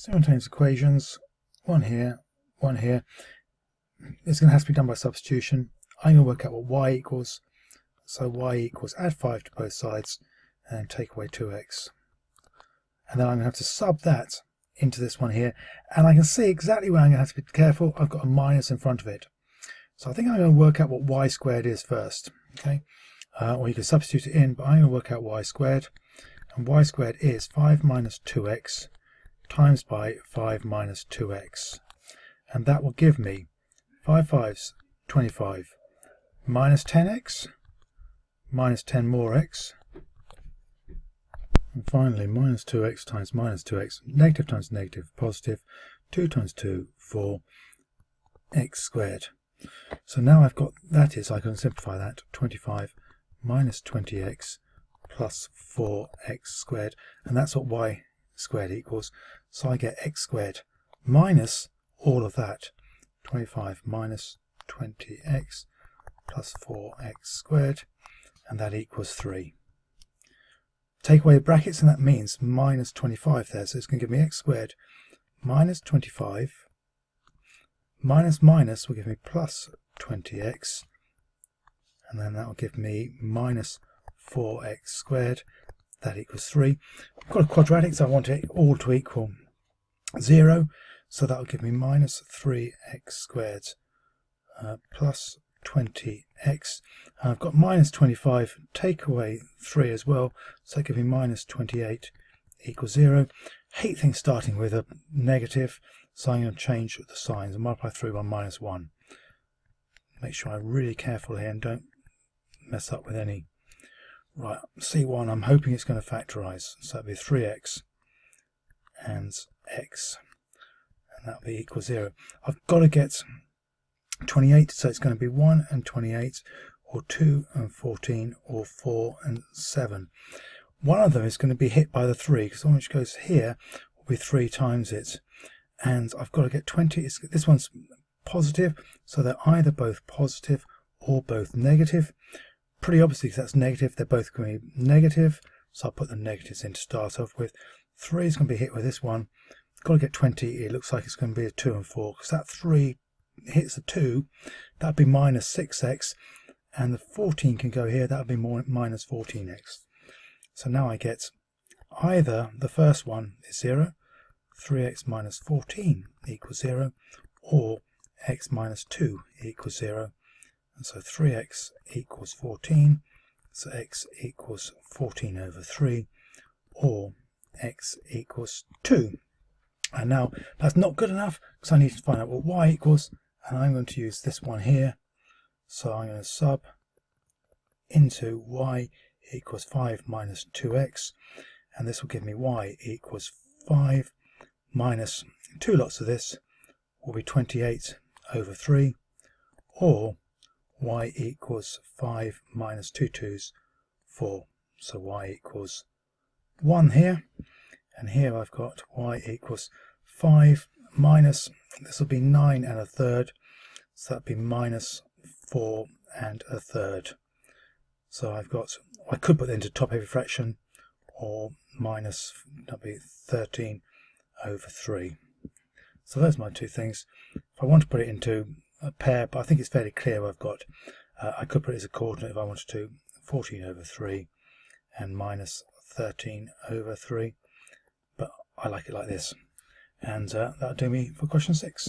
Simultaneous equations, one here, one here. It's going to have to be done by substitution. I'm going to work out what y equals. So y equals add 5 to both sides and take away 2x. And then I'm going to have to sub that into this one here. And I can see exactly where I'm going to have to be careful. I've got a minus in front of it. So I think I'm going to work out what y squared is first. Okay, or you can substitute it in, but I'm going to work out y squared. And y squared is 5 minus 2x times by 5 minus 2x. And that will give me 5 5's 25 minus 10x minus 10 more x. And finally, minus 2x times minus 2x, negative times negative, positive, 2 times 2, 4, x squared. So now I've got, that is, I can simplify that, 25 minus 20x plus 4x squared, and that's what y squared equals. So I get x squared minus all of that, 25 minus 20x plus 4x squared, and that equals 3. Take away the brackets and that means minus 25 there, so it's going to give me x squared minus 25 minus minus will give me plus 20x, and then that will give me minus 4x squared. That equals 3. I've got a quadratic, so I want it all to equal 0, so that will give me minus 3x squared plus 20x. And I've got minus 25, take away 3 as well, so that gives me minus 28 equals 0. Hate things starting with a negative, so I'm going to change the signs and multiply through by minus 1. Make sure I'm really careful here and don't mess up with any. Right, C1, I'm hoping it's going to factorise, so that'll be 3x and x, and that'll be equal 0. I've got to get 28, so it's going to be 1 and 28, or 2 and 14, or 4 and 7. One of them is going to be hit by the 3, because the one which goes here will be 3 times it. And I've got to get 20. This one's positive, so they're either both positive or both negative. Pretty obviously, because that's negative, they're both going to be negative, so I'll put the negatives in to start off with. 3 is going to be hit with this one. Got to get 20. It looks like it's going to be a 2 and 4, because that 3 hits the 2, that'd be minus 6x, and the 14 can go here, that'll be minus 14x. So now I get either the first one is 0, 3x minus 14 equals 0, or x minus 2 equals 0. And so 3x equals 14, so x equals 14 over 3, or x equals 2. And now that's not good enough, because I need to find out what y equals, and I'm going to use this one here. So I'm going to sub into y equals 5 minus 2x, and this will give me y equals 5 minus 2 lots of this will be 28 over 3, or y equals 5 minus 2 2's 4, so y equals 1 here, and here I've got y equals 5 minus, this will be 9 and a third, so that'd be minus 4 and a third. So I've got, I could put it into top heavy fraction, or minus, that'd be 13 over 3. So those are my two things. If I want to put it into a pair, but I think it's fairly clear what I've got. I could put it as a coordinate if I wanted to, 14 over 3 and minus 13 over 3, but I like it like this. And that'll do me for question 6.